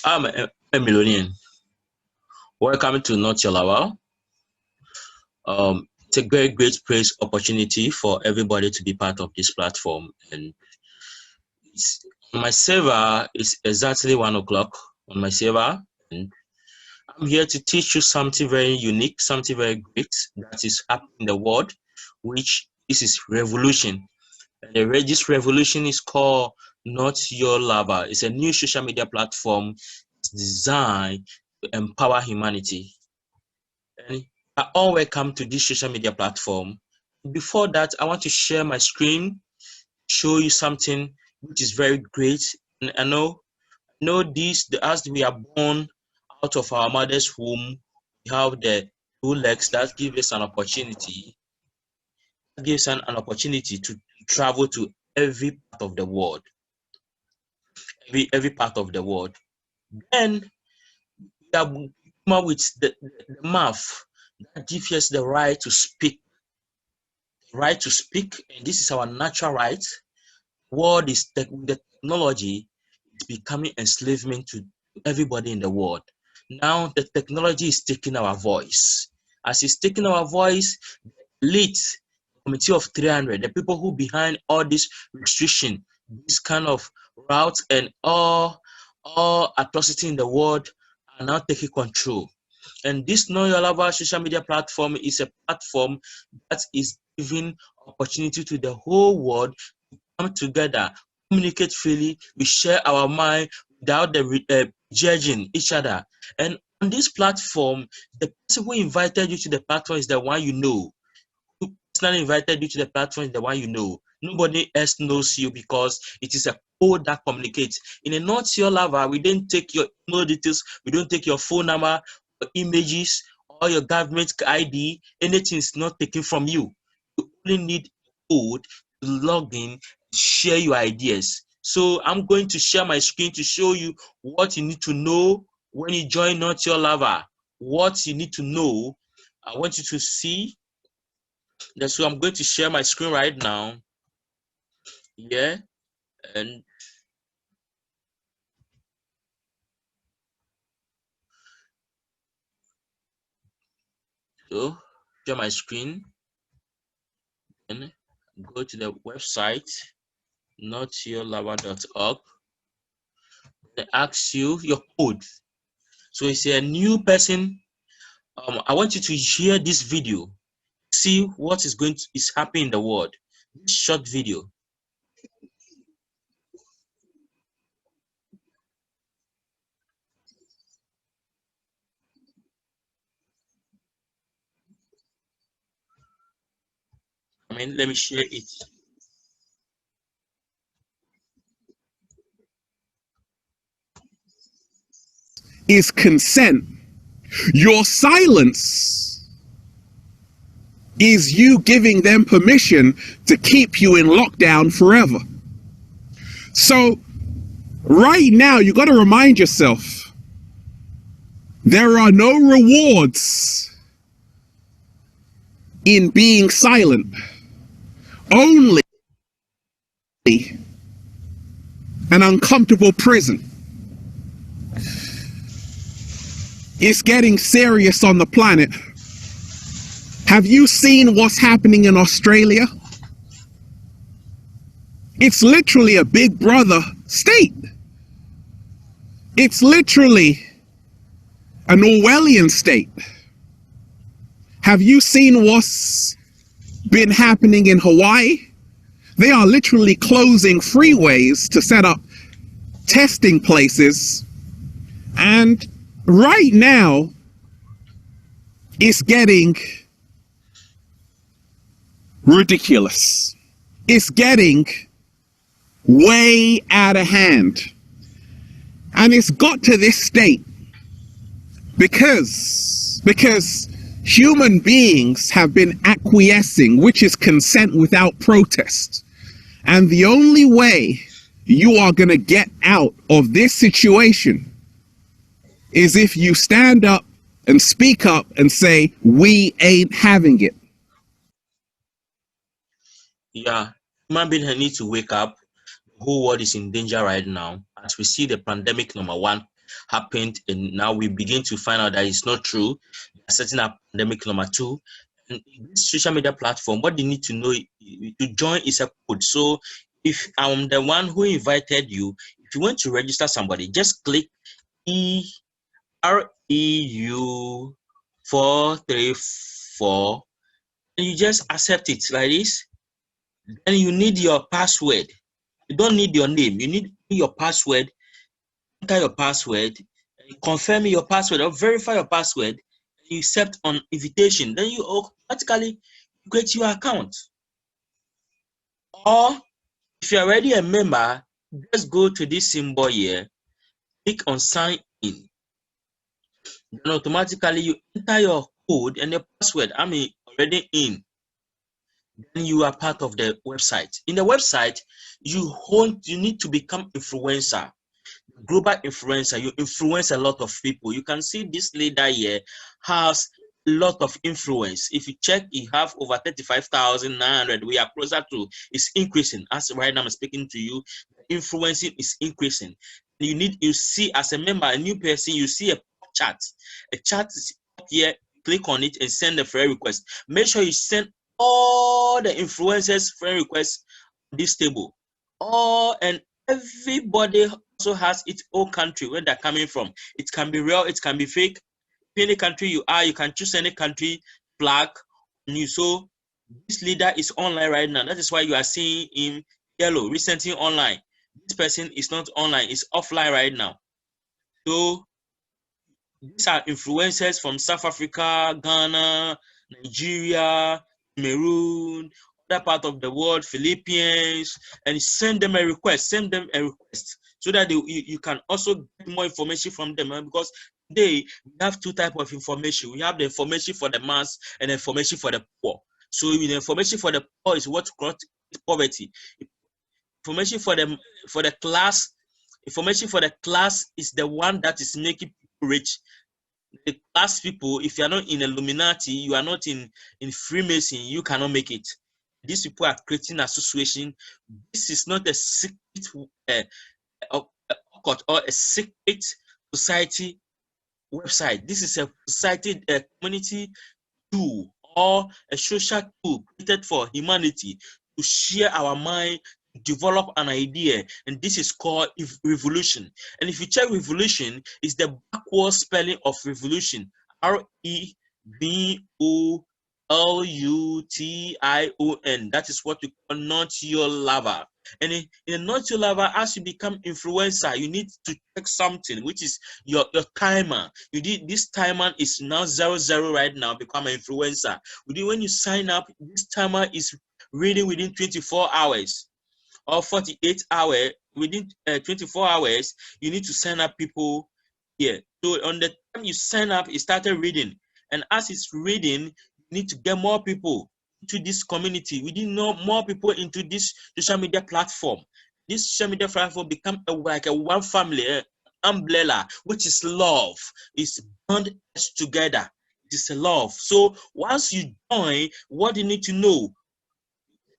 I'm a Millionaire. Welcome to Noitulover. It's a very great praise opportunity for everybody to be part of this platform. And it's, on my server, it's exactly 1 o'clock on my server. And I'm here to teach you something very unique, something very great that is happening in the world, which is revolution. And this revolution is called Noitulover. It's a new social media platform designed to empower humanity. And all welcome to this social media platform. Before that, I want to share my screen, show you something which is very great. And I know this, as we are born out of our mother's womb, we have the 2 legs that gives us an opportunity. An opportunity to travel to every part of the world. Every part of the world. Then we have come up with the mouth that gives us the right to speak. And this is our natural right. World is the technology is becoming enslavement to everybody in the world. Now the technology is taking our voice. As it's taking our voice, the elite committee of 300, the people who behind all this restriction, this kind of route and all atrocity in the world are now taking control. And this Noitulover social media platform is a platform that is giving opportunity to the whole world to come together, communicate freely, we share our mind without judging each other. And on this platform, the person who invited you to the platform is the one you know. Who personally invited you to the platform is the one you know. Nobody else knows you because it is a code that communicates. In a Noitulover, we don't take your email details, we don't take your phone number, your images, or your government ID. Anything is not taken from you. You only need code to log in, share your ideas. So I'm going to share my screen to show you what you need to know when you join Noitulover. What you need to know. I want you to see. So I'm going to share my screen right now. Yeah, and so share my screen and go to the website noitulover.org. It asks you your code. So it's a new person. I want you to hear this video, see what is happening in the world. This short video. Let me share it. Is consent. Your silence is you giving them permission to keep you in lockdown forever. So right now, you got to remind yourself, there are no rewards in being silent. Only an uncomfortable prison. It's getting serious on the planet. Have you seen what's happening in Australia? It's literally a big brother state. It's literally an Orwellian state. Have you seen what's been happening in Hawaii? They are literally closing freeways to set up testing places. And right now, it's getting ridiculous. It's getting way out of hand. And it's got to this state because human beings have been acquiescing, which is consent without protest. And the only way you are going to get out of this situation is if you stand up and speak up and say, we ain't having it. Yeah, human beings need to wake up. The whole world is in danger right now. As we see the pandemic #1 happened, and now we begin to find out that it's not true. We are setting up pandemic number 2. And this social media platform, what you need to know to join is a code. So if I'm the one who invited you, if you want to register somebody, just click REU434 and you just accept it like this. Then you need your password. You don't need your name. You need your password. Enter your password, confirm your password or verify your password, and you accept on invitation. Then you automatically create your account. Or if you're already a member, just go to this symbol here, click on sign in. Then automatically you enter your code and your password. I'm already in. Then you are part of the website. In the website, you need to become influencer. Global influencer. You influence a lot of people. You can see this leader here has a lot of influence. If you check, you have over 35,900. We are closer to, it's increasing. As right now I'm speaking to you, influencing is increasing. You see as a member, a new person, you see a chat. A chat is up here. Click on it and send a friend request. Make sure you send all the influencers friend requests on this table. And everybody also has its own country where they're coming from. It can be real, it can be fake. Any country you are, you can choose any country flag. So this leader is online right now. That is why you are seeing him yellow, recently online. This person is not online, it's offline right now. So these are influencers from South Africa, Ghana, Nigeria, Cameroon, other part of the world, Philippines, and send them a request. Send them a request so that you can also get more information from them. Because today we have two types of information. We have the information for the mass and the information for the poor. So the information for the poor is what causes poverty. Information for the class. Information for the class is the one that is making people rich. The class people, if you are not in Illuminati, you are not in Freemason, you cannot make it. These people are creating association. This is not a secret or a secret society website. This is a society, a community tool or a social tool created for humanity to share our mind, develop an idea, and this is called revolution. And if you check revolution, it's the backward spelling of revolution. REVOLUTION. That is what we call Noitulover. And in a Noitulover, as you become influencer, you need to check something, which is your timer. This timer is now 00 right now, become an influencer. When you sign up, this timer is reading within 24 hours or 48 hours. Within 24 hours, you need to sign up people here. So on the time you sign up, it started reading. And as it's reading, you need to get more people into this community. We need more people into this social media platform. This social media platform become like a one family umbrella, which is love. It's bond us together. It is a love. So once you join, what do you need to know?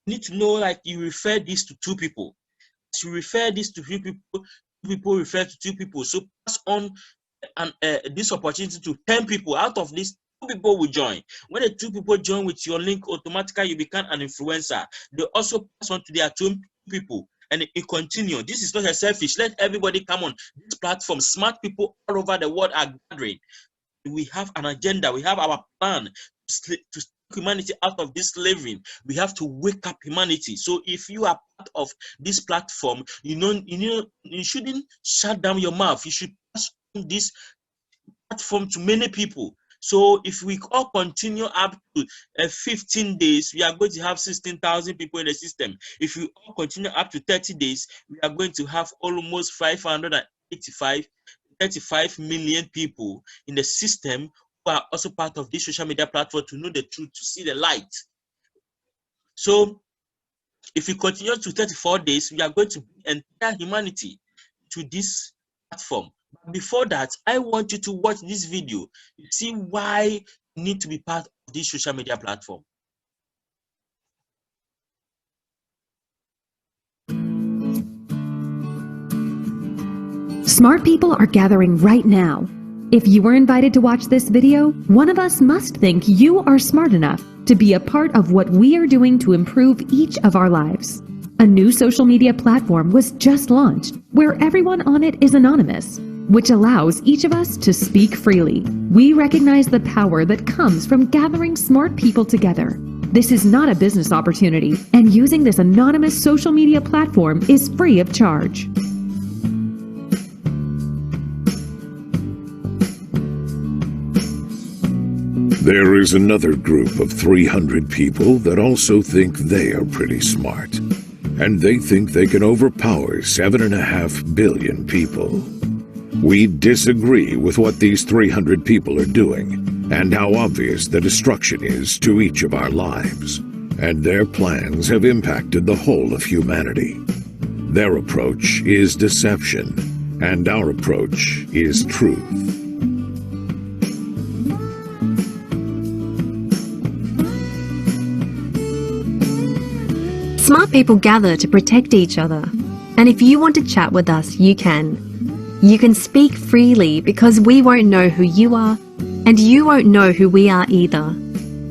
You need to know, like, you refer this to 2 people. To refer this to 3 people, 2 people refer to 2 people. So pass on this opportunity to 10 people. Out of these, 2 people will join. When the 2 people join with your link, automatically you become an influencer. They also pass on to their 2 people, and it continue. This is not a selfish. Let everybody come on this platform. Smart people all over the world are gathering. We have an agenda. We have our plan to take humanity out of this slavery. We have to wake up humanity. So if you are part of this platform, you shouldn't shut down your mouth. You should pass on this platform to many people. So if we all continue up to 15 days, we are going to have 16,000 people in the system. If we all continue up to 30 days, we are going to have almost 35 million people in the system who are also part of this social media platform to know the truth, to see the light. So if we continue to 34 days, we are going to bring entire humanity to this platform. But before that, I want you to watch this video to see why you need to be part of this social media platform. Smart people are gathering right now. If you were invited to watch this video, one of us must think you are smart enough to be a part of what we are doing to improve each of our lives. A new social media platform was just launched where everyone on it is anonymous, which allows each of us to speak freely. We recognize the power that comes from gathering smart people together. This is not a business opportunity, and using this anonymous social media platform is free of charge. There is another group of 300 people that also think they are pretty smart. And they think they can overpower 7.5 billion people. We disagree with what these 300 people are doing, and how obvious the destruction is to each of our lives. And their plans have impacted the whole of humanity. Their approach is deception, and our approach is truth. Smart people gather to protect each other. And if you want to chat with us, you can. You can speak freely because we won't know who you are, and you won't know who we are either.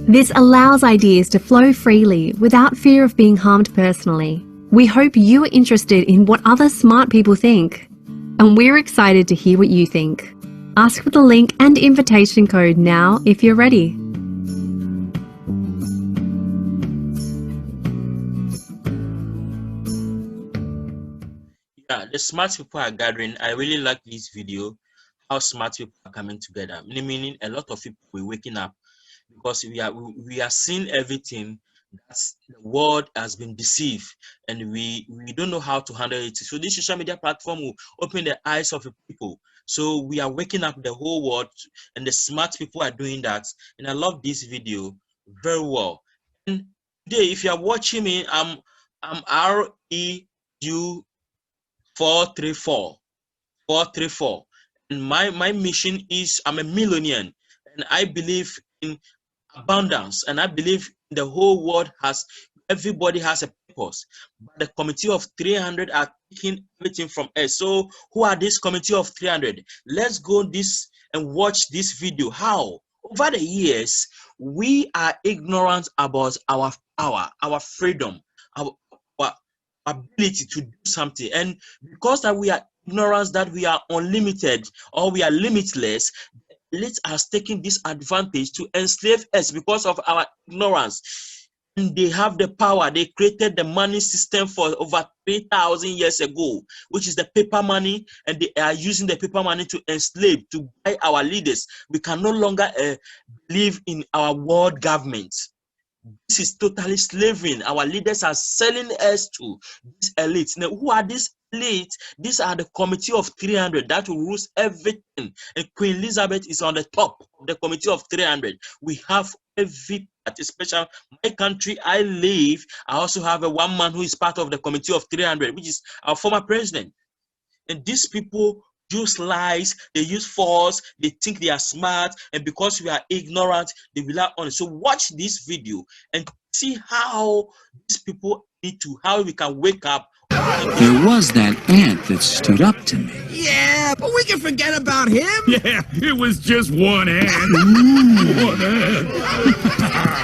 This allows ideas to flow freely without fear of being harmed personally. We hope you are interested in what other smart people think, and we're excited to hear what you think. Ask for the link and invitation code now if you're ready. Yeah, the smart people are gathering. I really like this video, how smart people are coming together. Meaning a lot of people are waking up because we are seeing everything that the world has been deceived, and we don't know how to handle it. So this social media platform will open the eyes of the people. So we are waking up the whole world, and the smart people are doing that. And I love this video very well. And today, if you are watching me, I'm REU434, and my mission is I'm a millionaire, and I believe in abundance, and I believe the whole world everybody has a purpose, but the committee of 300 are taking everything from us. So who are this committee of 300? Let's go this and watch this video. How over the years we are ignorant about our power, our freedom, our ability to do something, and because that we are ignorant that we are unlimited or we are limitless, elites are taking this advantage to enslave us because of our ignorance. And they have the power. They created the money system for over 3,000 years ago, which is the paper money, and they are using the paper money to enslave, to buy our leaders. We can no longer believe in our world government. This is totally slaving. Our leaders are selling us to these elites. Now, who are these elites? These are the committee of 300 that will rule everything. And Queen Elizabeth is on the top of the committee of 300. We have every part, especially my country I live. I also have a one man who is part of the committee of 300, which is our former president. And these people use lies, they use force, they think they are smart, and because we are ignorant, they rely on it. So watch this video and see how these people how we can wake up. There was that ant that stood up to me. Yeah, but we can forget about him. Yeah, it was just one ant. One ant.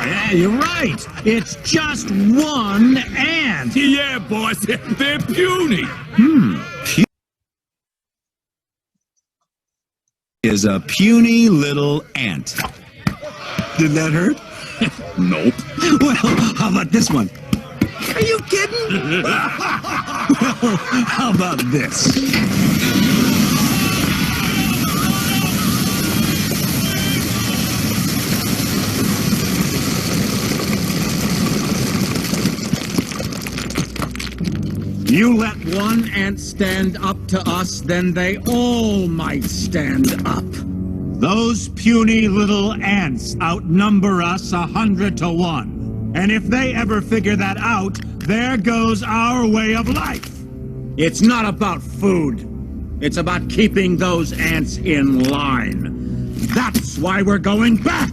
Yeah, you're right. It's just one ant. Yeah, boss, they're puny. Is a puny little ant. Did that hurt? Nope. Well, how about this one? Are you kidding? How about this? You let one ant stand up to us, then they all might stand up. Those puny little ants outnumber us 100 to 1. And if they ever figure that out, there goes our way of life. It's not about food. It's about keeping those ants in line. That's why we're going back.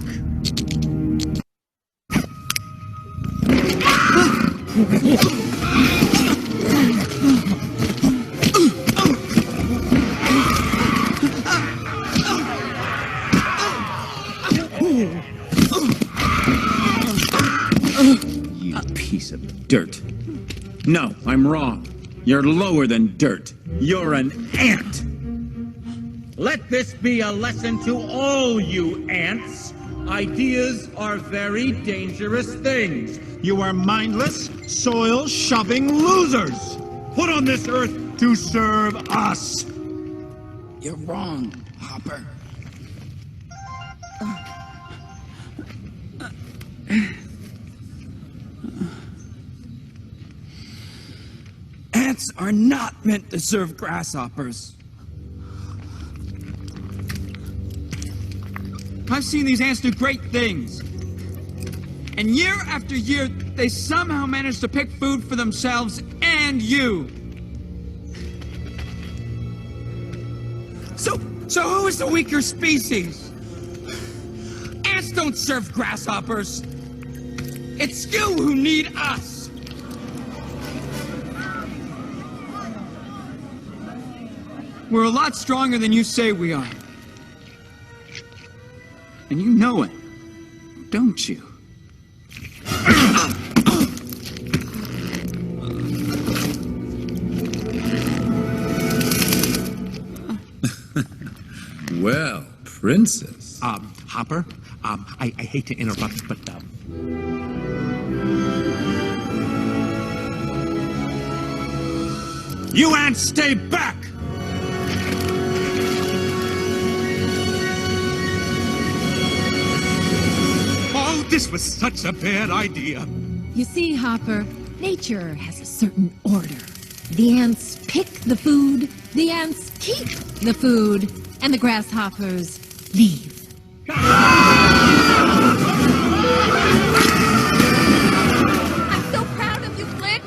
dirt. No, I'm wrong. You're lower than dirt. You're an ant. Let this be a lesson to all you ants. Ideas are very dangerous things. You are mindless, soil-shoving losers. Put on this earth to serve us. You're wrong, Hopper. Ants are not meant to serve grasshoppers. I've seen these ants do great things. And year after year, they somehow manage to pick food for themselves and you. So who is the weaker species? Ants don't serve grasshoppers. It's you who need us. We're a lot stronger than you say we are. And you know it, don't you? Well, Princess. Hopper, I hate to interrupt, but, You ants stay back! Oh, this was such a bad idea. You see, Hopper, nature has a certain order. The ants pick the food, the ants keep the food, and the grasshoppers leave. I'm so proud of you, Flick!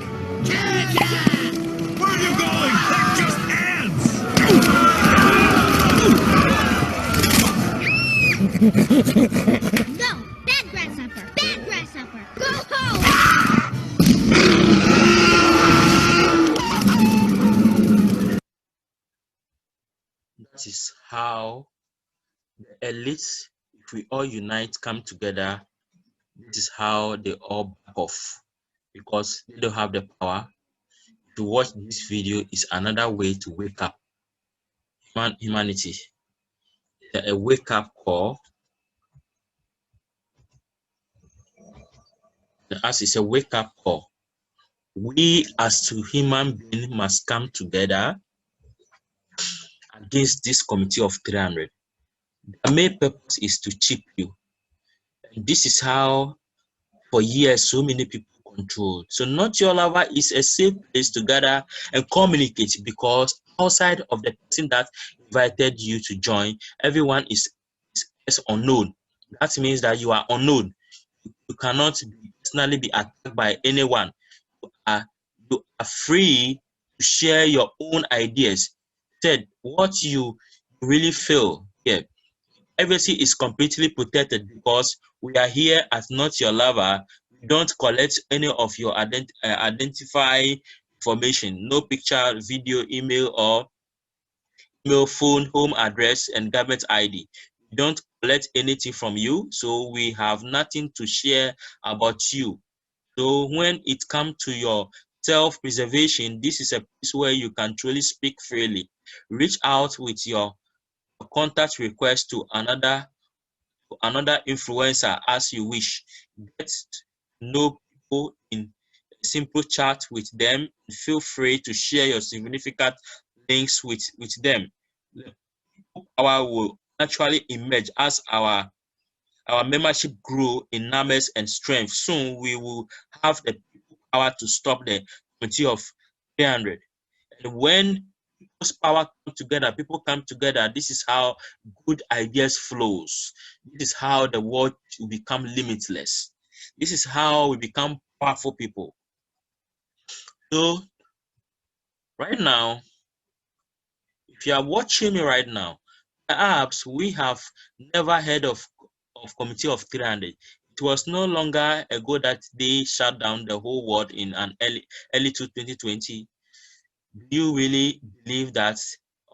Where are you going? They're just ants! Go! Bad grasshopper! Bad grasshopper! Go home! That is how the elites, if we all unite, come together, this is how they all back off, because they don't have the power. To watch this video is another way to wake up humanity. A wake-up call. As it's a wake-up call, we as two human beings must come together against this committee of 300. The main purpose is to cheat you. And this is how, for years, so many people controlled. So Noitulover is a safe place to gather and communicate, because outside of the person that invited you to join, everyone is unknown. That means that you are unknown. You cannot personally be attacked by anyone. You are free to share your own ideas. Said what you really feel. Yeah, privacy is completely protected, because we are here as Noitulover. We don't collect any of your identify information. No picture, video, email, or email, phone, home address, and government ID. We don't collect anything from you, so we have nothing to share about you. So when it comes to your self-preservation, this is a place where you can truly speak freely. Reach out with your contact request to another influencer as you wish. Get to know people in a simple chat with them. Feel free to share your significant links with them. The power will naturally emerge as our membership grow in numbers and strength. Soon we will have the power to stop the committee of 300. And when people's power come together, people come together, this is how good ideas flows. This is how the world will become limitless. This is how we become powerful people. So right now, if you are watching me right now, perhaps we have never heard of committee of 300. It was no longer ago that they shut down the whole world in an early 2020. Do you really believe that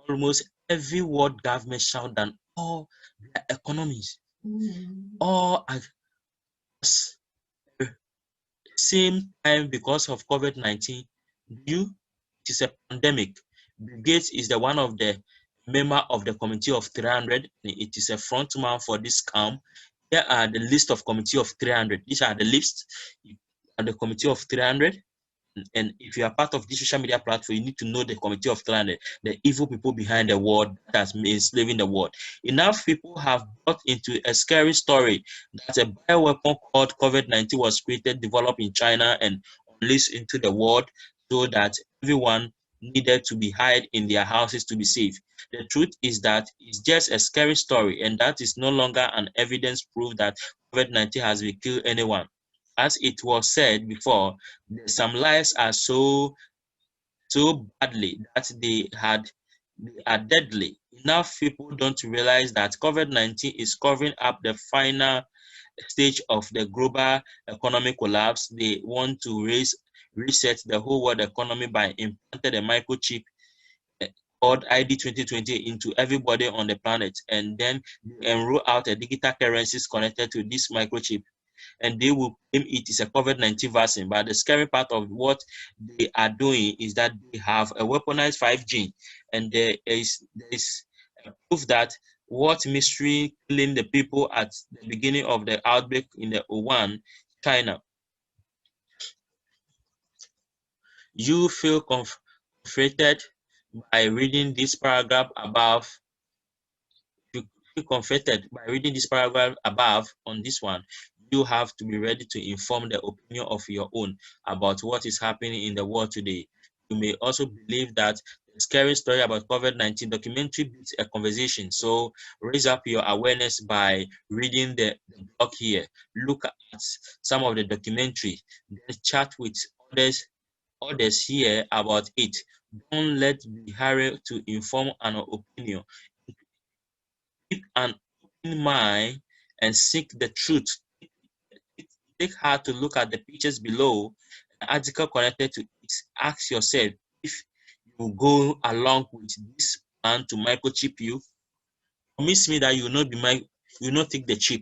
almost every world government shut down all their economies? All as Same time, because of COVID-19, it is a pandemic. Bill Gates is the one of the member of the Committee of 300. It is a front man for this scam. Here are the list of Committee of 300. These are the lists of the Committee of 300. And if you are part of this social media platform, you need to know the Committee of 300, the evil people behind the world that has been enslaving the world. Enough people have brought into a scary story that a bioweapon called COVID-19 was created, developed in China, and unleashed into the world so that everyone needed to be hide in their houses to be safe. The truth is that it's just a scary story, and that is no longer an evidence proof that COVID-19 has been killed anyone. As it was said before, some lies are so badly that they are deadly. Enough people don't realize that COVID-19 is covering up the final stage of the global economic collapse. They want to reset the whole world economy by implanting a microchip called ID 2020 into everybody on the planet, and then enroll out a digital currencies connected to this microchip, and they will claim it is a COVID-19 vaccine. But the scary part of what they are doing is that they have a weaponized 5G, and there is proof that what mystery killing the people at the beginning of the outbreak in the Wuhan, China. You feel comforted by reading this paragraph above. You feel comforted by reading this paragraph above on this one. You have to be ready to inform the opinion of your own about what is happening in the world today. You may also believe that the scary story about COVID-19 documentary beats a conversation. So raise up your awareness by reading the blog here. Look at some of the documentary, then chat with others here about it. Don't let be hurry to inform an opinion. Keep an open mind and seek the truth. Take hard to look at the pictures below, an article connected to it. Ask yourself if you go along with this plan to microchip you. Promise me that you will not take the chip.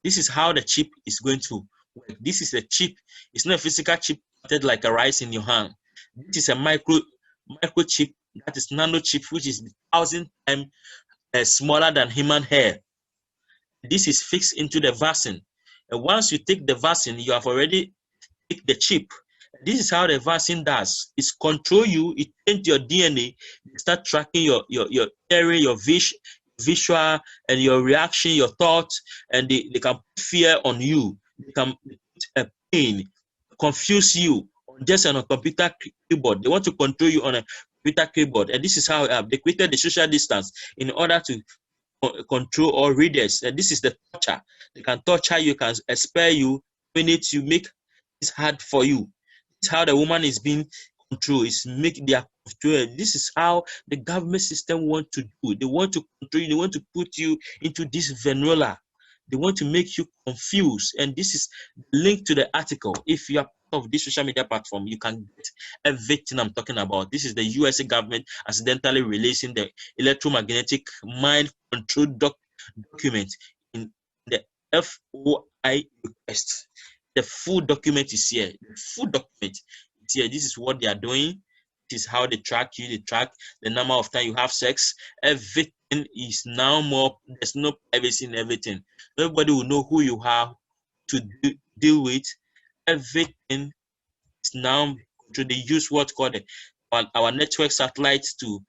This is how the chip is going to work. This is a chip. It's not a physical chip like a rice in your hand. This is a microchip, that is nano chip, which is 1,000 times smaller than human hair. This is fixed into the vaccine. And once you take the vaccine, you have already taken the chip. This is how the vaccine does. It control you. It changes your DNA. It start tracking your hearing, your visual, and your reaction, your thoughts, and they can put fear on you. They can put a pain, confuse you just on a computer keyboard. They want to control you on a computer keyboard, and this is how they created the social distance in order to control all readers. And this is the torture. They can torture you, can expel you, minutes you, make it hard for you. This is how the woman is being controlled. Is make their control. This is how the government system want to do. They want to control you. They want to put you into this vanilla. They want to make you confused. And this is the link to the article. If you are part of this social media platform, you can get everything I'm talking about. This is the USA government accidentally releasing the electromagnetic mind control document in the FOI request. The full document is here. The full document is here. This is what they are doing. This is how they track you. They track the number of time you have sex. Everything is now more. There's no privacy in everything. Everybody will know who you are to deal with. Everything is now. They use what's called our network satellites to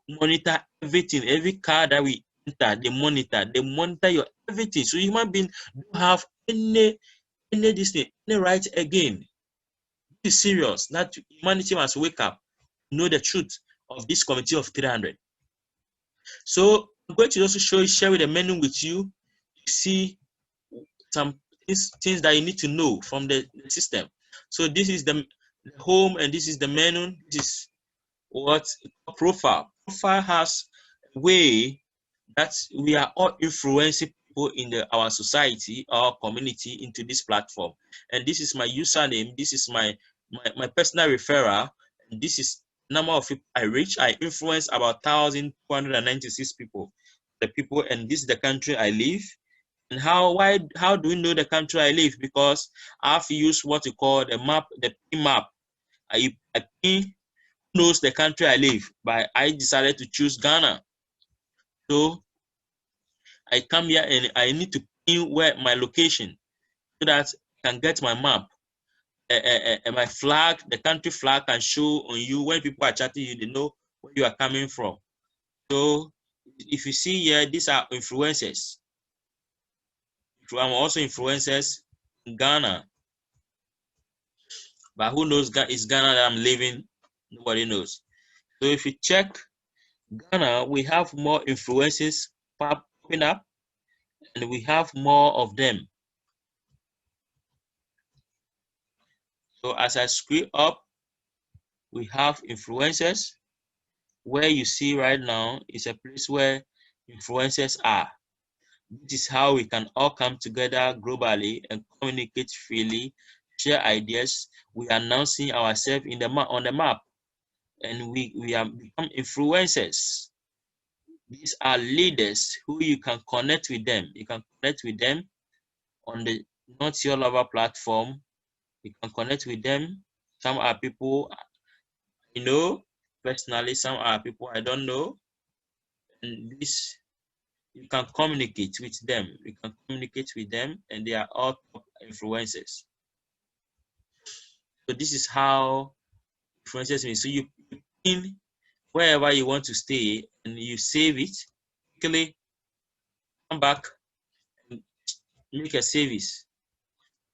monitor everything. Every car that we enter, they monitor your everything. So human beings don't have any right again. This is serious. That humanity must wake up, know the truth of this committee of 300. So I'm going to also share with the menu with you to see some things that you need to know from the system. So this is the home, and this is the menu. This is what profile. Profile has a way that we are all influencing people in our society, our community into this platform. And this is my username. This is my personal referral. And this is number of people I reach. I influence about 1,296 people. And this is the country I live. And how do we know the country I live? Because I've used what you call the map, the pin map. I pin knows the country I live, but I decided to choose Ghana. So I come here and I need to pin where my location so that I can get my map. My flag, the country flag can show on you when people are chatting you, they know where you are coming from. So if you see here, these are influencers. I'm also influencers in Ghana. But who knows it's Ghana that I'm living? Nobody knows. So if you check Ghana, we have more influences popping up and we have more of them. So as I scroll up, we have influencers. Where you see right now is a place where influencers are. This is how we can all come together globally and communicate freely, share ideas. We are announcing ourselves in the on the map, and we have become influencers. These are leaders who you can connect with them. You can connect with them on the Noitulover platform. You can connect with them. Some are people I know personally, some are people I don't know. And this, you can communicate with them. You can communicate with them, and they are all top influencers. So this is how influencers mean. So you pin wherever you want to stay, and you save it. Quickly come back and make a service.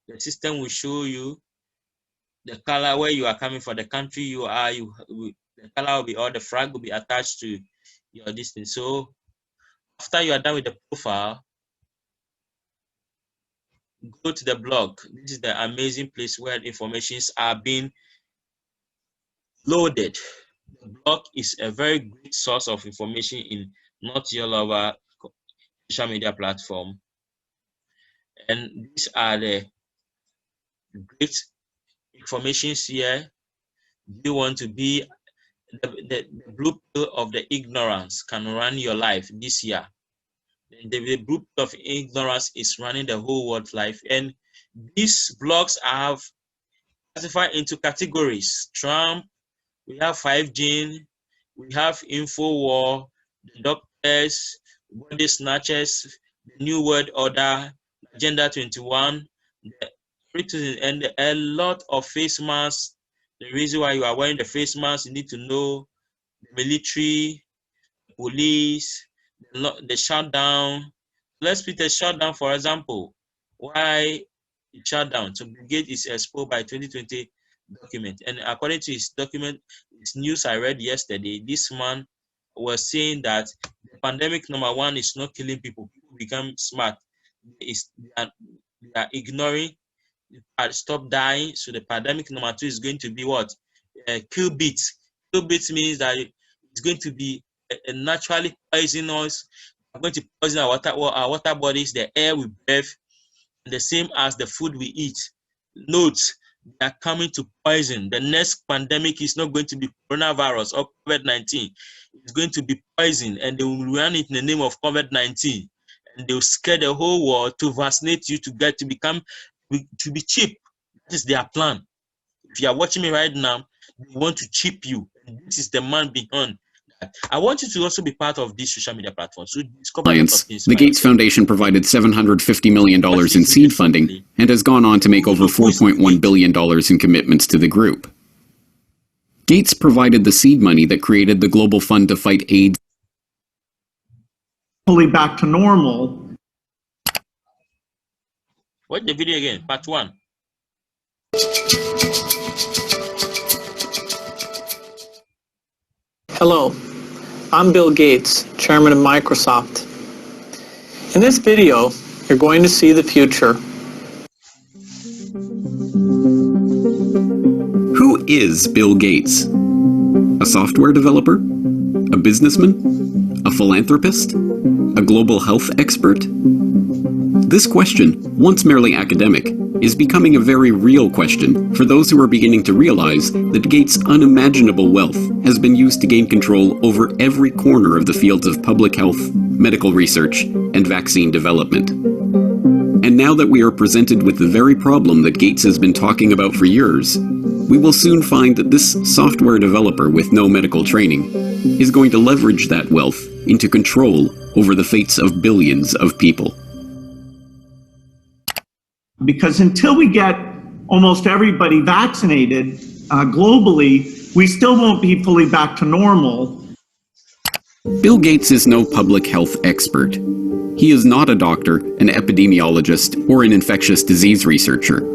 The system will show you the color where you are coming from, the country you are. The color will be, or the flag will be attached to your distance. So after you are done with the profile, go to the blog. This is the amazing place where informations are being loaded. The blog is a very great source of information in Noitulover social media platform. And these are the great informations here. You want to be the blue pill of the ignorance can run your life this year. The blue pill of ignorance is running the whole world's life. And these blogs have classified into categories. Trump, we have 5G, we have InfoWar, the doctors, body snatchers, the New World Order, Agenda 21, and a lot of face masks. The reason why you are wearing the face mask, you need to know the military, the police, the shutdown. Let's put a shutdown, for example. Why it shut down? So Bill Gates is exposed by 2020 document. And according to his document, his news I read yesterday, this man was saying that the pandemic #1 is not killing people. People become smart. They are ignoring, stop dying. So the pandemic #2 is going to be what? Kill beats. Kill beats means that it's going to be a naturally poisonous. We're going to poison our water bodies, the air we breathe, and the same as the food we eat. Note, they are coming to poison. The next pandemic is not going to be coronavirus or COVID-19. It's going to be poison, and they will run it in the name of COVID-19, and they will scare the whole world to vaccinate you to be cheap. That is their plan. If you are watching me right now, they want to cheap you. And this is the man behind that. I want you to also be part of this social media platform. So the Gates Foundation provided $750 million in seed funding and has gone on to make over $4.1 billion in commitments to the group. Gates provided the seed money that created the Global Fund to fight AIDS. Fully back to normal. Watch the video again, part 1. Hello, I'm Bill Gates, chairman of Microsoft. In this video, you're going to see the future. Who is Bill Gates? A software developer? A businessman? A philanthropist? A global health expert? This question, once merely academic, is becoming a very real question for those who are beginning to realize that Gates' unimaginable wealth has been used to gain control over every corner of the fields of public health, medical research, and vaccine development. And now that we are presented with the very problem that Gates has been talking about for years, we will soon find that this software developer with no medical training is going to leverage that wealth into control over the fates of billions of people. Because until we get almost everybody vaccinated globally, we still won't be fully back to normal. Bill Gates is no public health expert. He is not a doctor, an epidemiologist, or an infectious disease researcher.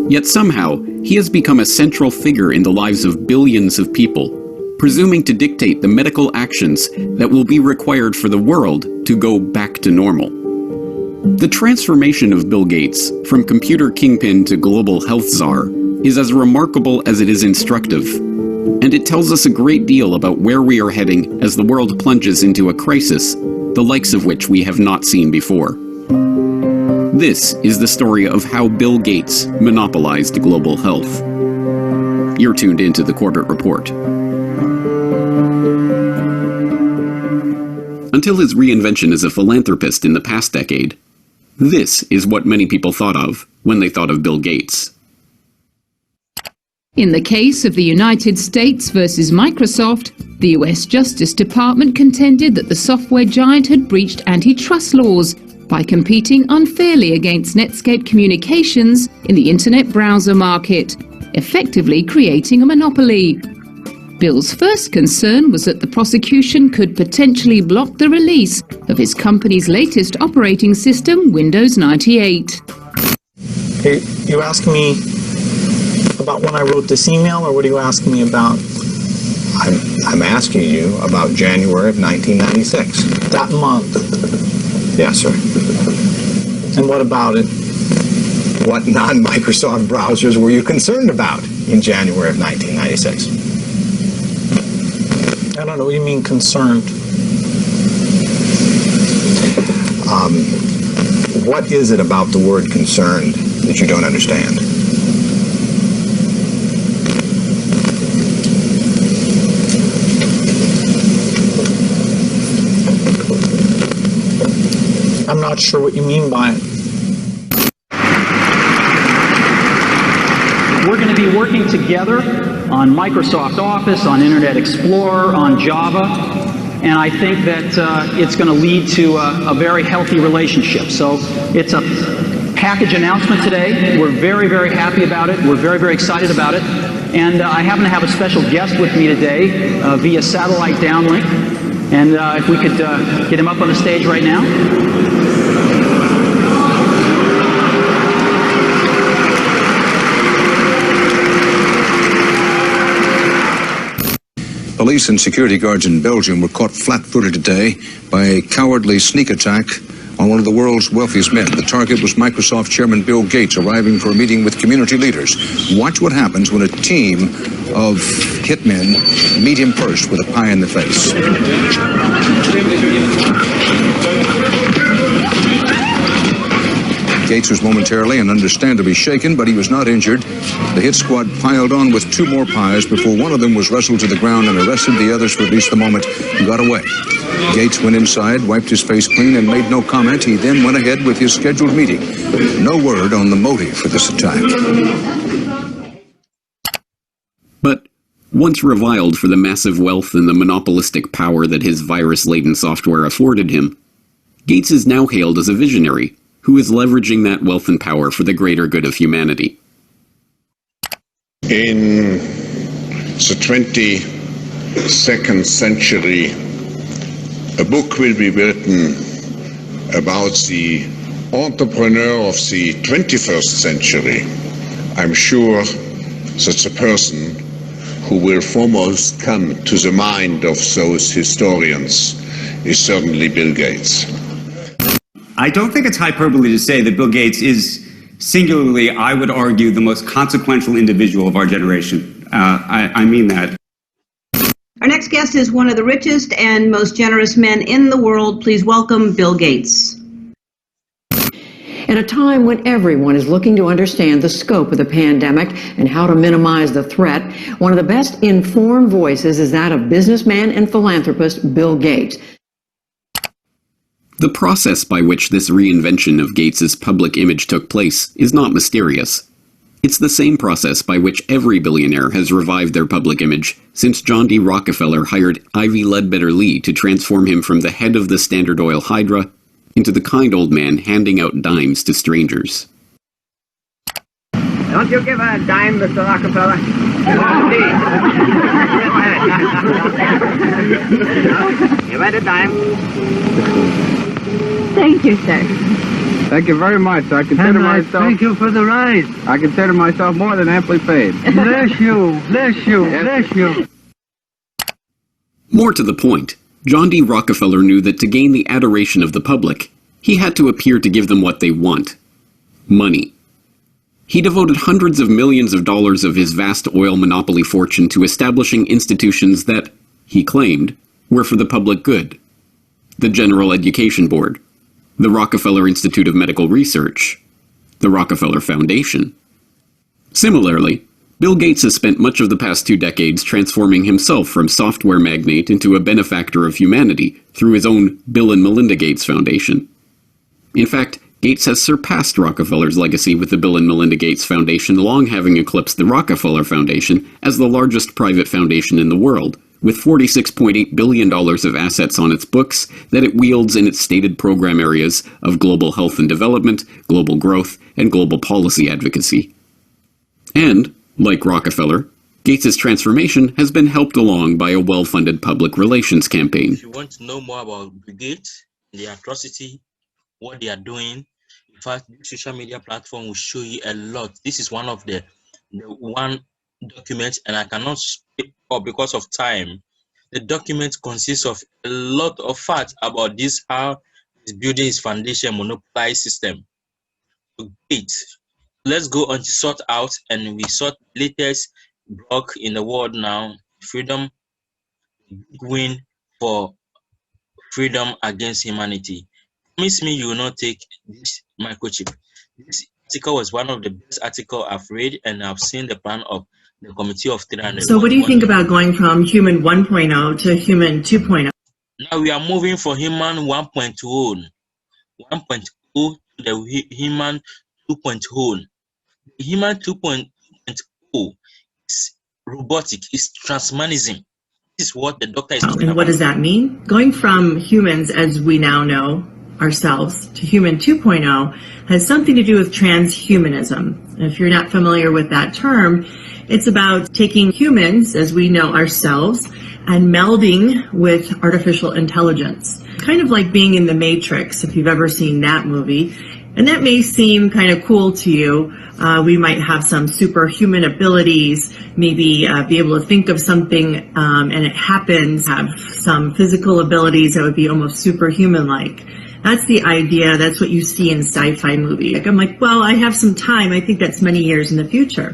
Yet somehow, he has become a central figure in the lives of billions of people, presuming to dictate the medical actions that will be required for the world to go back to normal. The transformation of Bill Gates from computer kingpin to global health czar is as remarkable as it is instructive, and it tells us a great deal about where we are heading as the world plunges into a crisis, the likes of which we have not seen before. This is the story of how Bill Gates monopolized global health. You're tuned into the Corbett Report. Until his reinvention as a philanthropist in the past decade, this is what many people thought of when they thought of Bill Gates. In the case of the United States versus Microsoft, the US Justice Department contended that the software giant had breached antitrust laws by competing unfairly against Netscape Communications in the internet browser market, effectively creating a monopoly. Bill's first concern was that the prosecution could potentially block the release of his company's latest operating system, Windows 98. Hey, you asking me about when I wrote this email, or what are you asking me about? I'm asking you about January of 1996. That month. Yes, sir. And what about it? What non-Microsoft browsers were you concerned about in January of 1996? I don't know, what do you mean concerned? What is it about the word concerned that you don't understand? I'm not sure what you mean by it. We're going to be working together on Microsoft Office, on Internet Explorer, on Java, and I think that it's going to lead to a very healthy relationship. So it's a package announcement today. We're very, very happy about it. We're very, very excited about it. And I happen to have a special guest with me today via satellite downlink. And if we could get him up on the stage right now. Police and security guards in Belgium were caught flat-footed today by a cowardly sneak attack on one of the world's wealthiest men. The target was Microsoft chairman Bill Gates, arriving for a meeting with community leaders. Watch what happens when a team of hitmen meet him first with a pie in the face. Gates was momentarily and understandably shaken, but he was not injured. The hit squad piled on with two more pies before one of them was wrestled to the ground and arrested. The others, for at least the moment, got away. Gates went inside, wiped his face clean, and made no comment. He then went ahead with his scheduled meeting. No word on the motive for this attack. But once reviled for the massive wealth and the monopolistic power that his virus-laden software afforded him, Gates is now hailed as a visionary who is leveraging that wealth and power for the greater good of humanity. In the 22nd century, a book will be written about the entrepreneur of the 21st century. I'm sure that the person who will foremost come to the mind of those historians is certainly Bill Gates. I don't think it's hyperbole to say that Bill Gates is singularly, I would argue, the most consequential individual of our generation. I mean that. Our next guest is one of the richest and most generous men in the world. Please welcome Bill Gates. At a time when everyone is looking to understand the scope of the pandemic and how to minimize the threat, one of the best informed voices is that of businessman and philanthropist Bill Gates. The process by which this reinvention of Gates's public image took place is not mysterious. It's the same process by which every billionaire has revived their public image since John D. Rockefeller hired Ivy Ledbetter Lee to transform him from the head of the Standard Oil Hydra into the kind old man handing out dimes to strangers. Don't you give her a dime, Mr. Rockefeller? You read a dime? Thank you, sir. Thank you very much. I consider myself... Thank you for the ride. I consider myself more than amply paid. Bless you, bless you, bless you. More to the point, John D. Rockefeller knew that to gain the adoration of the public, he had to appear to give them what they want: money. He devoted hundreds of millions of dollars of his vast oil monopoly fortune to establishing institutions that, he claimed, were for the public good. The General Education Board, the Rockefeller Institute of Medical Research, the Rockefeller Foundation. Similarly, Bill Gates has spent much of the past 2 decades transforming himself from software magnate into a benefactor of humanity through his own Bill and Melinda Gates Foundation. In fact, Gates has surpassed Rockefeller's legacy with the Bill and Melinda Gates Foundation, long having eclipsed the Rockefeller Foundation as the largest private foundation in the world, with $46.8 billion of assets on its books that it wields in its stated program areas of global health and development, global growth, and global policy advocacy. And, like Rockefeller, Gates's transformation has been helped along by a well-funded public relations campaign. If you want to know more about Bill Gates, the atrocity, what they are doing, in fact, the social media platform will show you a lot. This is one of the one document, and I cannot speak up because of time. The document consists of a lot of facts about this, how he's building his foundation monopolized system. Great. Let's go on to sort out, and we sort the latest block in the world now. Freedom win for freedom against humanity. Promise me you will not take this microchip. This article was one of the best articles I've read, and I've seen the plan of the Committee of 300. So what do you think about going from human 1.0 to human 2.0? Now we are moving from human 1.0 to the human 2.0. Human 2.0 is robotic, is transhumanism. This is what the doctor is talking And what about. does that mean? Going from humans, as we now know ourselves, to human 2.0 has something to do with transhumanism. And if you're not familiar with that term, it's about taking humans, as we know ourselves, and melding with artificial intelligence. Kind of like being in the Matrix, if you've ever seen that movie. And that may seem kind of cool to you. We might have some superhuman abilities, maybe be able to think of something and it happens, have some physical abilities that would be almost superhuman-like. That's the idea. That's what you see in sci-fi movies. I'm like, well, I have some time. I think that's many years in the future.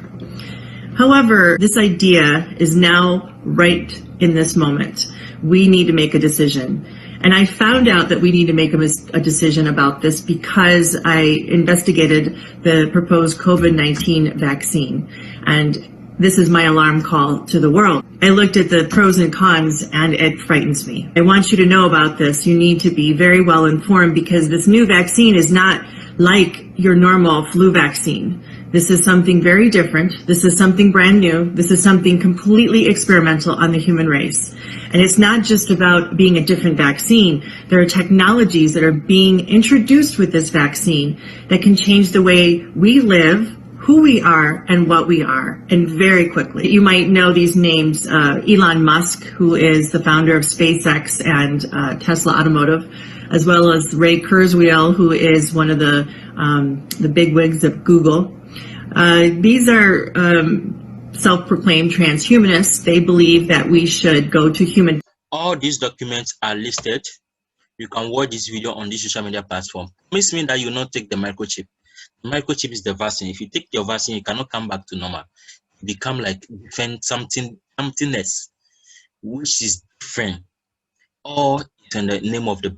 However, this idea is now right in this moment. We need to make a decision. And I found out that we need to make a decision about this because I investigated the proposed COVID-19 vaccine. And this is my alarm call to the world. I looked at the pros and cons, and it frightens me. I want you to know about this. You need to be very well informed because this new vaccine is not like your normal flu vaccine. This is something very different. This is something brand new. This is something completely experimental on the human race. And it's not just about being a different vaccine. There are technologies that are being introduced with this vaccine that can change the way we live, who we are, and what we are, and very quickly. You might know these names, Elon Musk, who is the founder of SpaceX and Tesla Automotive, as well as Ray Kurzweil, who is one of the bigwigs of Google. These are self-proclaimed transhumanists. They believe that we should go to human. All these documents are listed. You can watch this video on this social media platform. Promise me that you will not take the microchip. The microchip is the vaccine. If you take your vaccine, you cannot come back to normal. You become like something else, which is different. Or it's in the name of the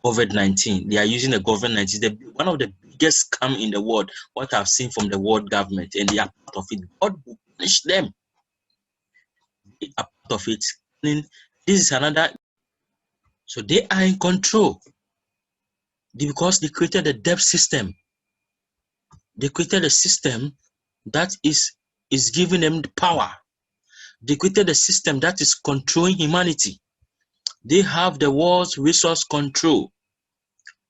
COVID-19. They are using the COVID-19. One of the biggest scam in the world, what I've seen from the world government, and they are part of it. God will punish them. They are part of it. And this is another. So they are in control. Because they created a debt system. They created a system that is giving them the power. They created a system that is controlling humanity. They have the world's resource control,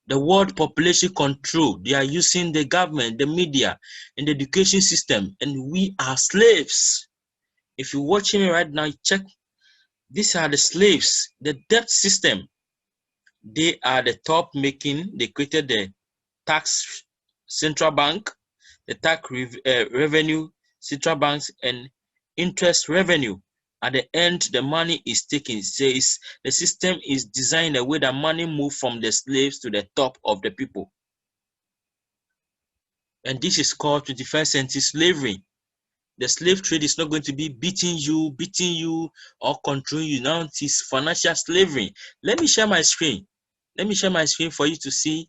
the world population control. They are using the government, the media, and the education system, and we are slaves. If you're watching me right now, check. These are the slaves, the debt system. They are the top making. They created the tax central bank, the tax revenue central banks, and interest revenue. At the end, the money is taken. It says the system is designed a way that money moves from the slaves to the top of the people. And this is called 21st century slavery. The slave trade is not going to be beating you, or controlling you. Now it is financial slavery. Let me share my screen. Let me share my screen for you to see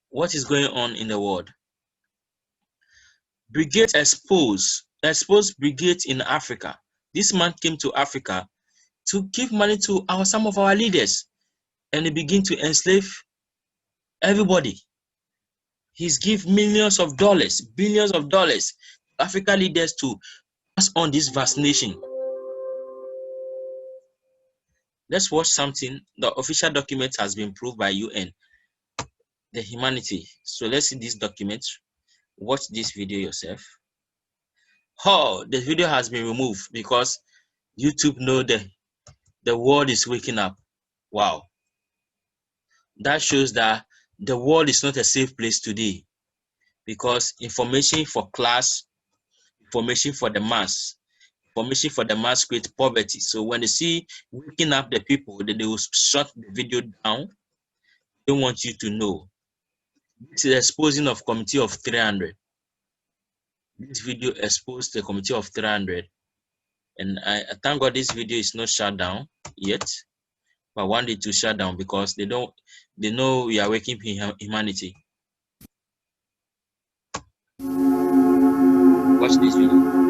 what is going on in the world. Brigade exposed brigade in Africa. This man came to Africa to give money to some of our leaders, and they begin to enslave everybody. He's give millions of dollars, billions of dollars to African leaders to pass on this vaccination. Let's watch something. The official document has been proved by UN, the humanity. So let's see this document. Watch this video yourself. Oh, the video has been removed because YouTube know the world is waking up. Wow. That shows that the world is not a safe place today, because information for class, information for the mass create poverty. So when they see waking up the people, then they will shut the video down. They don't want you to know. This is exposing of committee of 300. This video exposed the committee of 300, and I thank God this video is not shut down yet, but one day to shut down because they know we are waking humanity. Watch this video.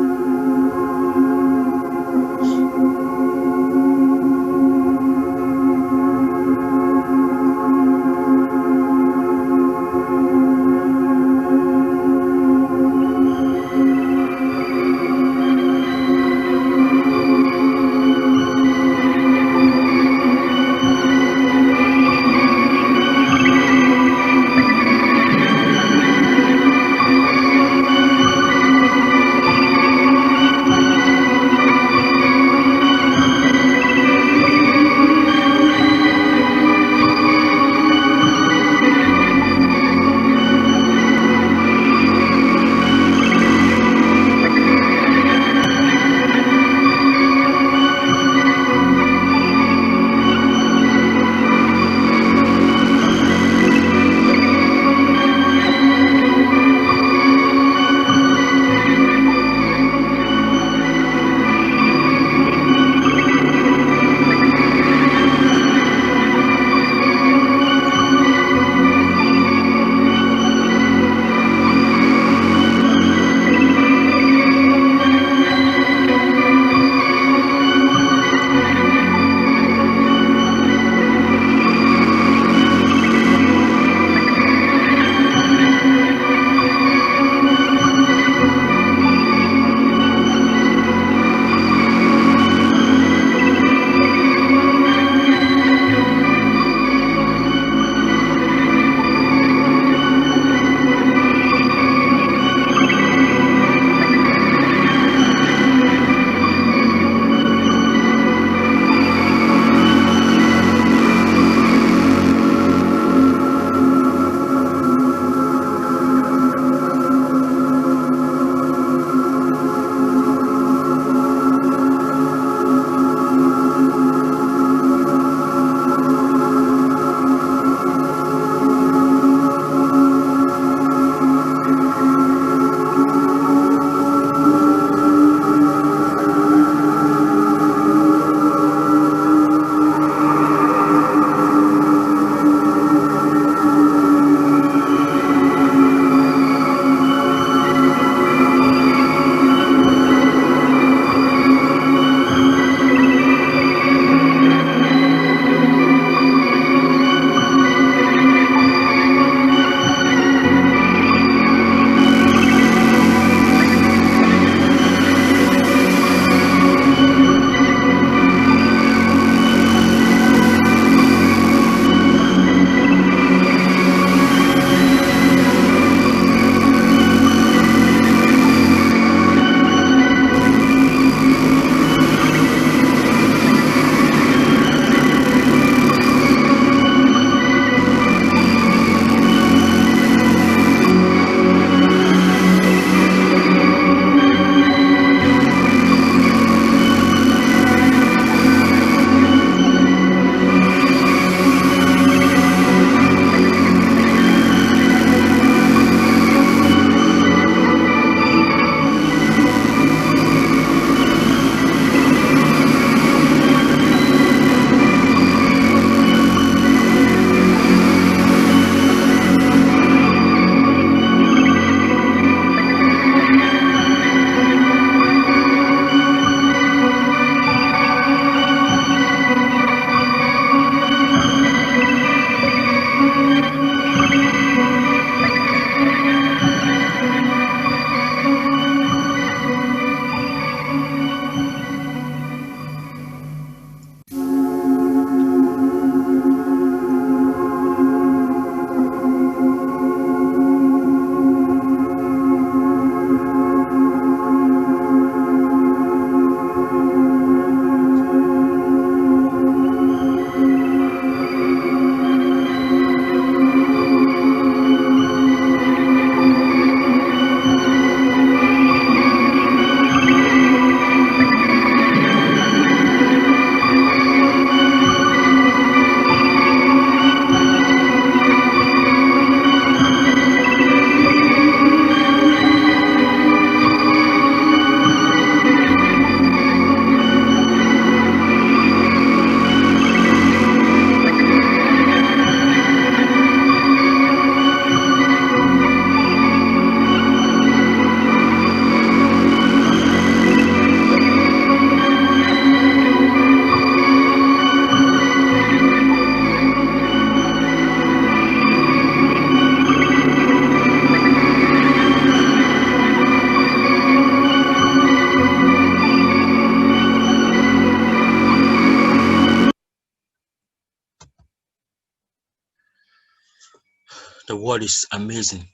The world is amazing.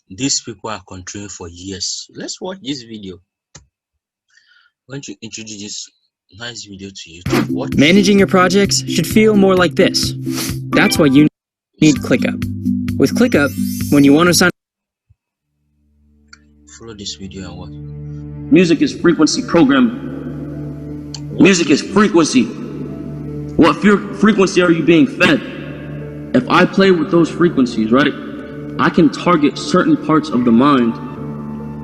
These people are controlling for years. Let's watch this video. I'm going to introduce this nice video to you to watch. Managing your projects should feel more like this. That's why you need ClickUp. With ClickUp, when you want to sign... Follow this video and watch. Music is frequency programming. Music is frequency. What frequency are you being fed? If I play with those frequencies, right, I can target certain parts of the mind,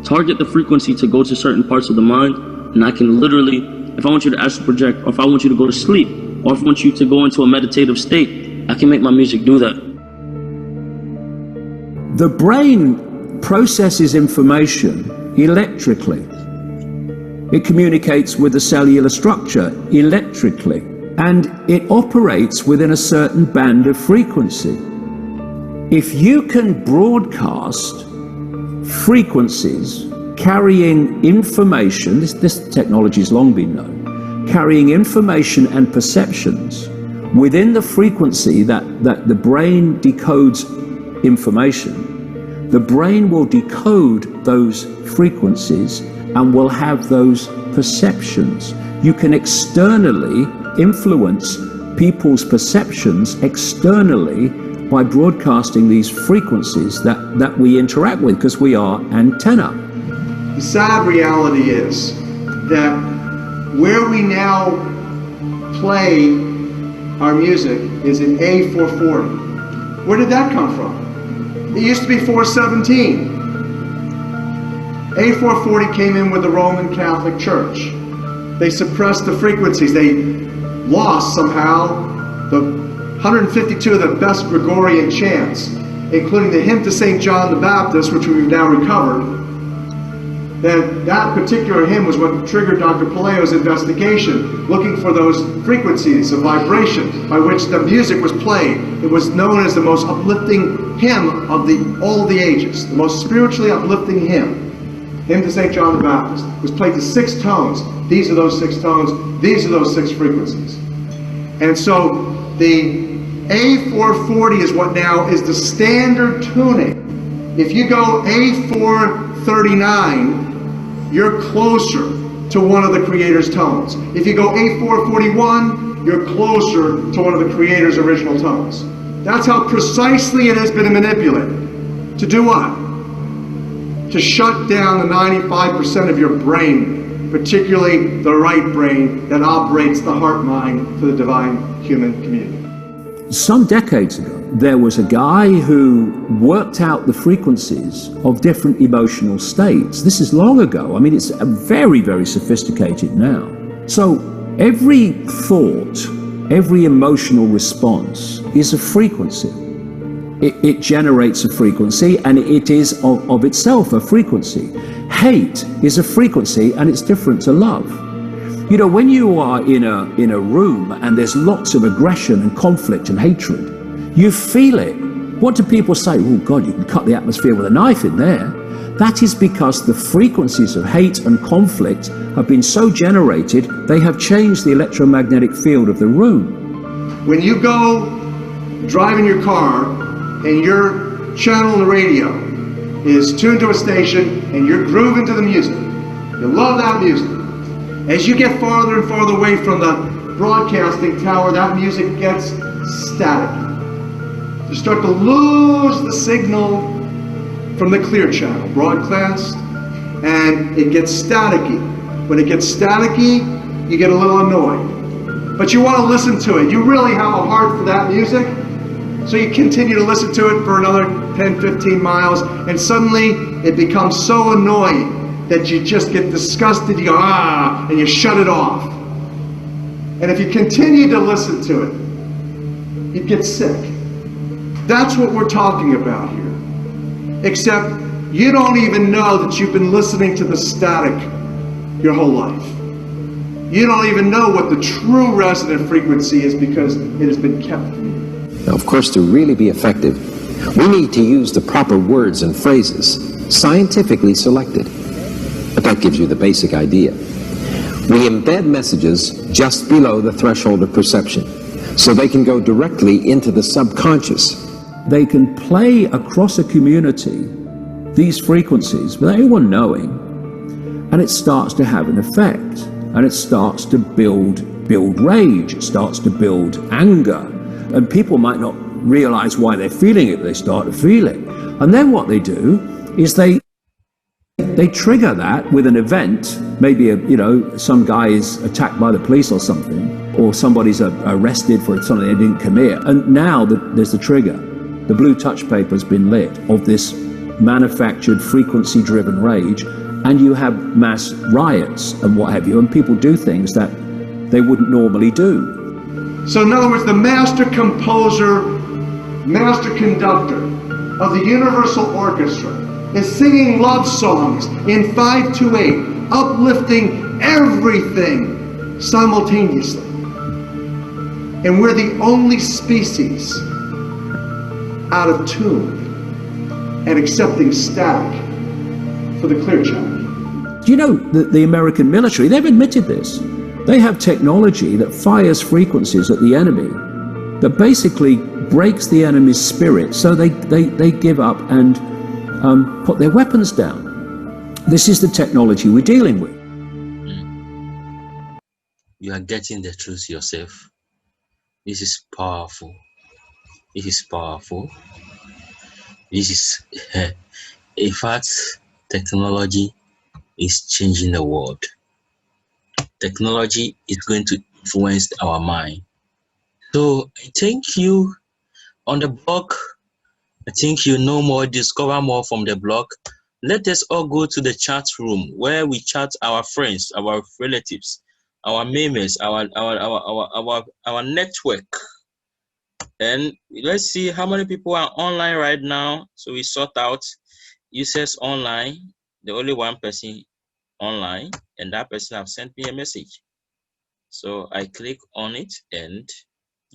target the frequency to go to certain parts of the mind, and I can literally, if I want you to astral project, or if I want you to go to sleep, or if I want you to go into a meditative state, I can make my music do that. The brain processes information electrically. It communicates with the cellular structure electrically, and it operates within a certain band of frequency. If you can broadcast frequencies carrying information, this technology has long been known, carrying information and perceptions within the frequency that the brain decodes information, the brain will decode those frequencies and will have those perceptions. You can externally influence people's perceptions externally by broadcasting these frequencies that we interact with, because we are antenna. The sad reality is that where we now play our music is in A440. Where did that come from? It used to be 417. A440 came in with the Roman Catholic Church. They suppressed the frequencies. They lost somehow the 152 of the best Gregorian chants, including the hymn to St. John the Baptist, which we've now recovered. Then that particular hymn was what triggered Dr. Palaio's investigation, looking for those frequencies of vibration by which the music was played. It was known as the most uplifting hymn of all the ages, the most spiritually uplifting hymn. Hymn to St. John the Baptist. It was played to 6 tones. These are those 6 tones. These are those 6 frequencies. And so the A440 is what now is the standard tuning. If you go A439, you're closer to one of the Creator's tones. If you go A441, you're closer to one of the Creator's original tones. That's how precisely it has been manipulated. To do what? To shut down the 95% of your brain, particularly the right brain that operates the heart-mind for the divine human community. Some decades ago, there was a guy who worked out the frequencies of different emotional states. This is long ago. I mean, it's very, very sophisticated now. So every thought, every emotional response is a frequency. It generates a frequency, and it is of itself a frequency. Hate is a frequency, and it's different to love. You know, when you are in a room and there's lots of aggression and conflict and hatred, you feel it. What do people say? Oh God, you can cut the atmosphere with a knife in there. That is because the frequencies of hate and conflict have been so generated, they have changed the electromagnetic field of the room. When you go driving your car and your channel on the radio is tuned to a station and you're grooving to the music, you love that music. As you get farther and farther away from the broadcasting tower, that music gets static. You start to lose the signal from the clear channel, broadcast, and it gets staticky. When it gets staticky, you get a little annoyed. But you want to listen to it. You really have a heart for that music, so you continue to listen to it for another 10, 15 miles, and suddenly it becomes so annoying that you just get disgusted, you go, ah, and you shut it off. And if you continue to listen to it, you get sick. That's what we're talking about here. Except you don't even know that you've been listening to the static your whole life. You don't even know what the true resonant frequency is because it has been kept from you. Now, of course, to really be effective, we need to use the proper words and phrases, scientifically selected. But that gives you the basic idea. We embed messages just below the threshold of perception, so they can go directly into the subconscious. they can play across a community these frequencies without anyone knowing, and it starts to have an effect, and it starts to build rage, it starts to build anger, and people might not realize why they're feeling it, but they start to feel it. And then what they do is they trigger that with an event. Maybe some guy is attacked by the police or something, or somebody's arrested for something they didn't commit, and now there's the trigger. The blue touch paper has been lit of this manufactured frequency driven rage, and you have mass riots and what have you, and people do things that they wouldn't normally do. So in other words, the master composer, master conductor of the Universal Orchestra is singing love songs in 5/8, uplifting everything simultaneously. And we're the only species out of tune and accepting static for the clear channel. Do you know that the American military, they've admitted this. They have technology that fires frequencies at the enemy that basically breaks the enemy's spirit, so they give up and put their weapons down. This is the technology we're dealing with. You are getting the truth yourself. This is powerful. This is powerful. This is, in fact, technology is changing the world. Technology is going to influence our mind. So I think you on the blog, I think you know more, discover more from the blog. Let us all go to the chat room where we chat our friends, our relatives, our members, our network. And let's see how many people are online right now. So we sort out users online. The only one person online, and that person have sent me a message. So I click on it and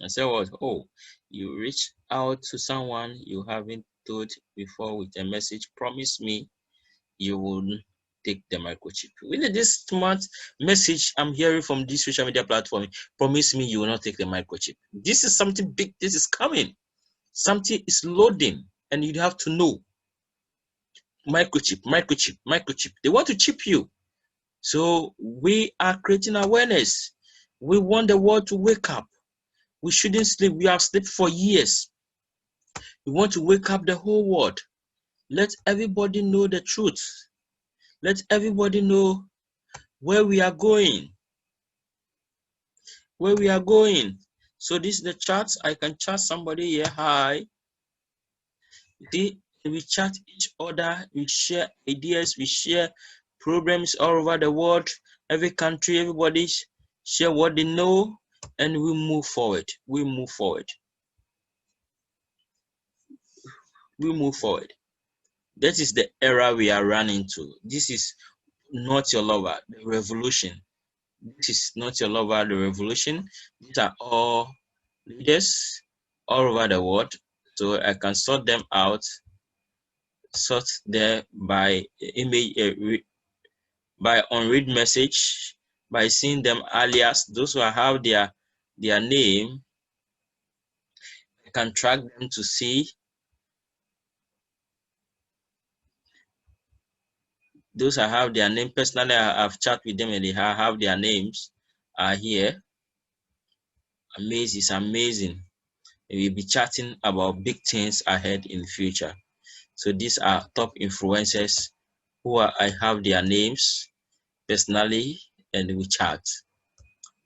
I say, oh, you reach out to someone you haven't told before with a message. Promise me you will take the microchip. With this smart message I'm hearing from this social media platform, promise me you will not take the microchip. This is something big. This is coming. Something is loading, and you have to know. Microchip, microchip, microchip. They want to chip you. So we are creating awareness. We want the world to wake up. We shouldn't sleep. We have slept for years. We want to wake up the whole world. Let everybody know the truth. Let everybody know where we are going. Where we are going. So this is the chat. I can chat somebody here. Hi. See, we chat each other. We share ideas. We share programs all over the world. Every country, everybody share what they know, and we move forward. We move forward. We move forward. That is the era we are running to. This is not your lover, the revolution. This is not your lover, the revolution. These are all leaders all over the world. So I can sort them out, sort them by image, by unread message, by seeing them alias. Those who have their name, I can track them to see. Those I have their name personally, I've chat with them and they have their names are here. Amazing, it's amazing. We'll be chatting about big things ahead in the future. So these are top influencers who I have their names personally, and we chat.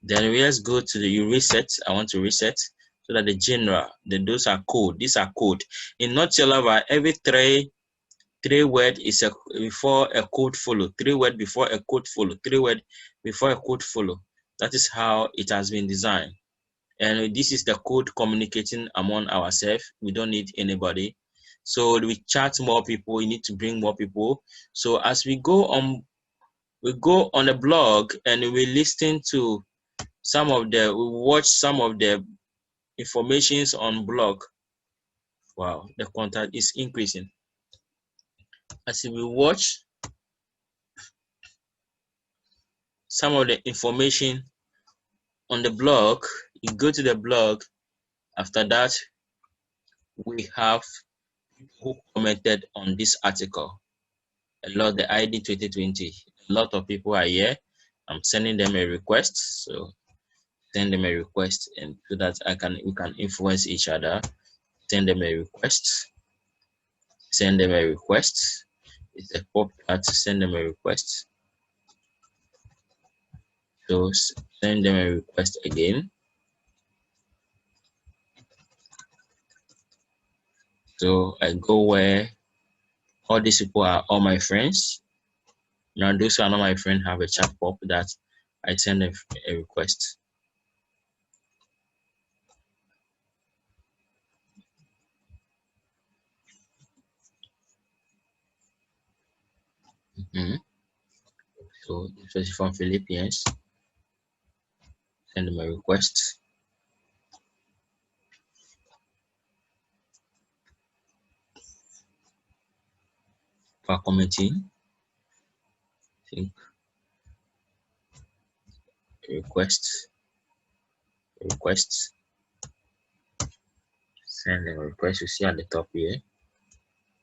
Then let's go to the reset. I want to reset so that the general, those are code. These are code. In Noitulover, every three word is before a code follow. 3 word before a code follow. 3 word before a code follow. That is how it has been designed. And this is the code communicating among ourselves. We don't need anybody. So we chat more people. We need to bring more people. So as we go on the blog and we listen to we watch some of the informations on blog. Wow, the content is increasing. As we watch some of the information on the blog, you go to the blog. After that, we have people who commented on this article. A lot, the ID 2020. A lot of people are here. I'm sending them a request. So send them a request, and so that we can influence each other. Send them a request. Send them a request. It's a popular to send them a request. So send them a request again. So I go where all these people are all my friends. Now those who are not my friend have a chat pop that I send a request. So this is from Philippians. Send them a request. For commenting, I think request. Send them a request. You see at the top here.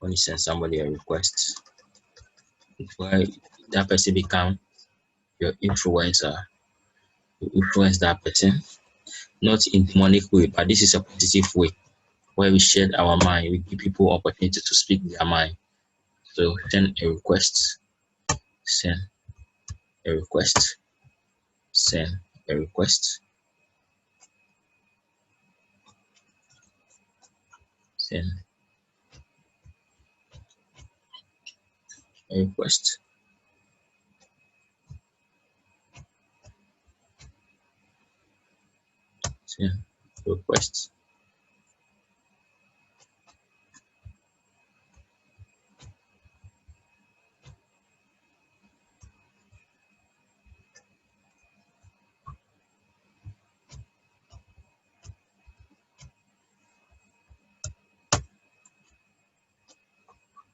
When you send somebody a request, it's why that person become your influencer. You influence that person, not in demonic way, but this is a positive way where we share our mind. We give people opportunity to speak their mind. So send a request. Send a request. Send a request. Send a request. Send a request.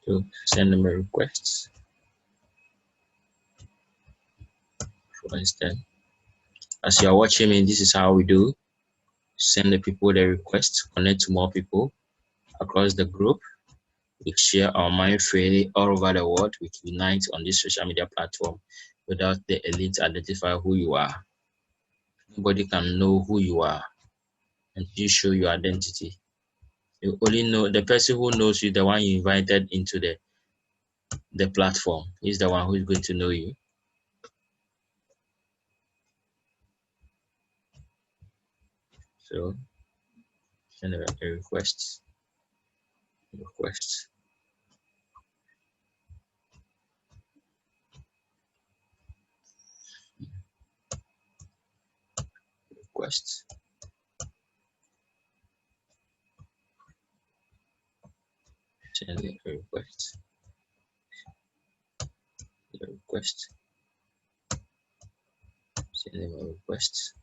So send them a request. For instance, as you are watching me, this is how we do. Send the people the request, connect to more people across the group. We share our mind freely all over the world. We unite on this social media platform without the elite identify who you are. Nobody can know who you are until you show your identity. You only know the person who knows you, the one you invited into the platform, is the one who is going to know you. So send a request. Request. Request. Send a request. The request. Send them a request.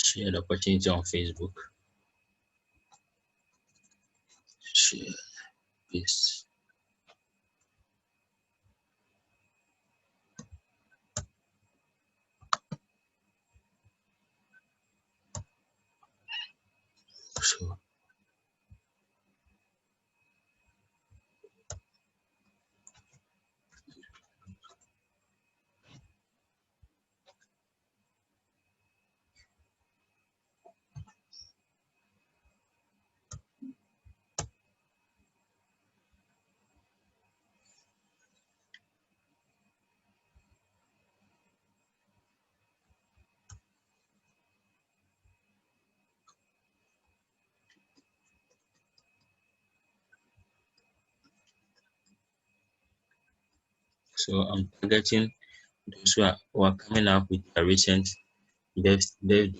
Share the opportunity on Facebook. Share this. So I'm targeting those who are coming up with a recent birthday.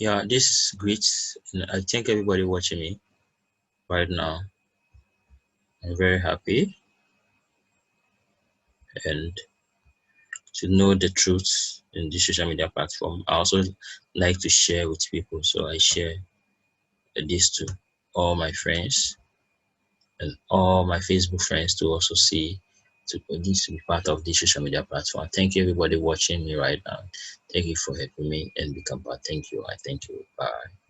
Yeah, this is great. And I thank everybody watching me right now. I'm very happy and to know the truth in this social media platform. I also like to share with people, so I share this to all my friends and all my Facebook friends to also see to this to be part of this social media platform. Thank you everybody watching me right now. Thank you for helping me and become part. Thank you. I thank you. Bye.